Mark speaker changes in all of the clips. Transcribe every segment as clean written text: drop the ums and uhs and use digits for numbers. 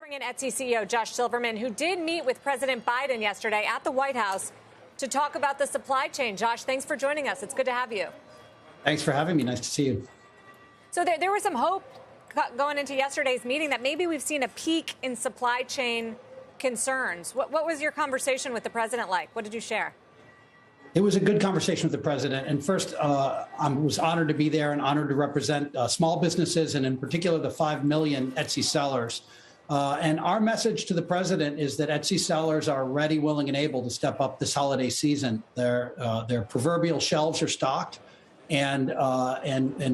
Speaker 1: Bring in Etsy CEO Josh Silverman, who did meet with President Biden yesterday at the White House to talk about the supply chain. Josh, thanks for joining us. It's good to have you.
Speaker 2: Thanks for having me. Nice to see you.
Speaker 1: So there was some hope going into yesterday's meeting that maybe we've seen a peak in supply chain concerns. What was your conversation with the president like? What did you share?
Speaker 2: It was a good conversation with the president. And first, I was honored to be there and honored to represent small businesses and in particular the 5 million Etsy sellers. And our message to the president is that Etsy sellers are ready, willing, and able to step up this holiday season. Their proverbial shelves are stocked, and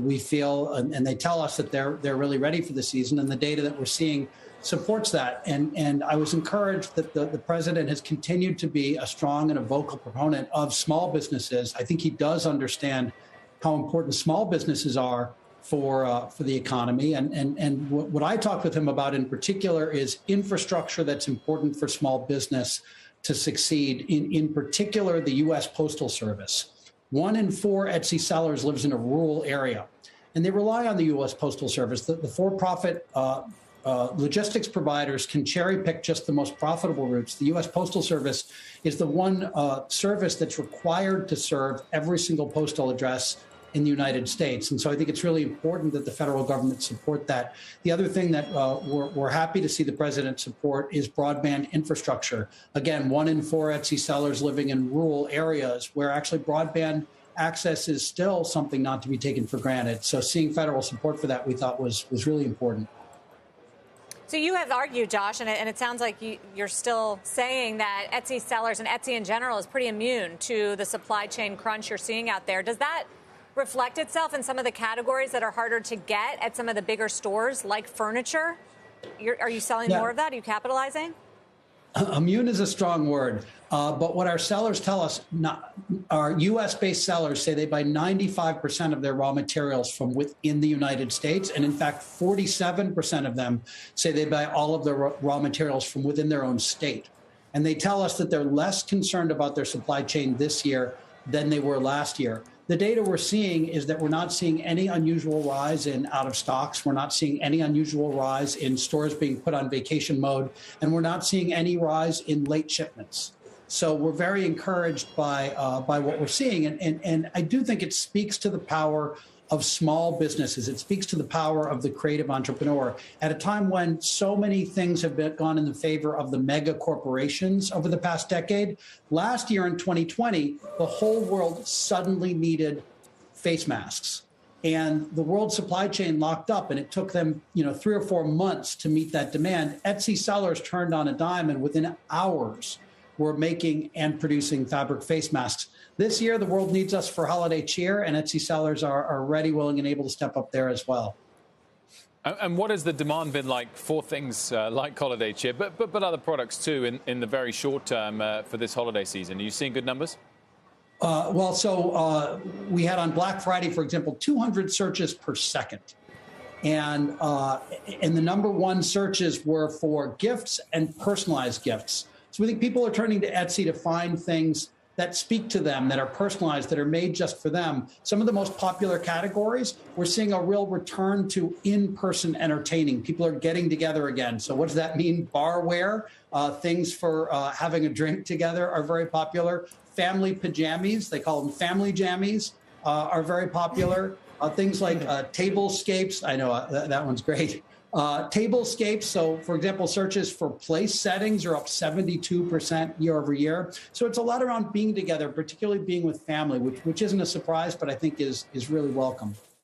Speaker 2: we feel, and they tell us that they're really ready for the season. And the data that we're seeing supports that. And I was encouraged that the president has continued to be a strong and a vocal proponent of small businesses. I think he does understand how important small businesses are for the economy. And what I talked with him about in particular is infrastructure that's important for small business to succeed, in particular, the U.S. Postal Service. 1 in 4 Etsy sellers lives in a rural area, and they rely on the U.S. Postal Service. The for-profit logistics providers can cherry pick just the most profitable routes. The U.S. Postal Service is the one service that's required to serve every single postal address in the United States. And so I think it's really important that the federal government support that. The other thing that we're happy to see the president support is broadband infrastructure. Again, 1 in 4 Etsy sellers living in rural areas where actually broadband access is still something not to be taken for granted. So seeing federal support for that we thought was really important.
Speaker 1: So you have argued, Josh, and it sounds like you're still saying that Etsy sellers and Etsy in general is pretty immune to the supply chain crunch you're seeing out there. Does that reflect itself in some of the categories that are harder to get at some of the bigger stores, like furniture? Are you selling more of that? Are you capitalizing?
Speaker 2: Immune is a strong word, but what our sellers tell us, our U.S.-based sellers say they buy 95% of their raw materials from within the United States. And in fact, 47% of them say they buy all of their raw materials from within their own state. And they tell us that they're less concerned about their supply chain this year than they were last year. The data we're seeing is that we're not seeing any unusual rise in out of stocks. We're not seeing any unusual rise in stores being put on vacation mode. And we're not seeing any rise in late shipments. So we're very encouraged by what we're seeing. And I do think it speaks to the power of small businesses. It speaks to the power of the creative entrepreneur at a time when so many things have gone in the favor of the mega corporations over the past decade. Last year in 2020, the whole world suddenly needed face masks. And the world supply chain locked up, and it took them 3 or 4 months to meet that demand. Etsy sellers turned on a dime, and within hours, were making and producing fabric face masks. This year, the world needs us for holiday cheer, and Etsy sellers are ready, willing, and able to step up there as well.
Speaker 3: And what has the demand been like for things like holiday cheer, but other products too in the very short term for this holiday season? Are you seeing good numbers?
Speaker 2: We had on Black Friday, for example, 200 searches per second. And the number 1 searches were for gifts and personalized gifts. So we think people are turning to Etsy to find things that speak to them, that are personalized, that are made just for them. Some of the most popular categories, we're seeing a real return to in-person entertaining. People are getting together again. So what does that mean? Barware, things for having a drink together are very popular. Family pajamas, they call them family jammies, are very popular. Things like tablescapes, I know that one's great. Tablescapes, so for example, searches for place settings are up 72% year over year. So it's a lot around being together, particularly being with family, which isn't a surprise, but I think is really welcome.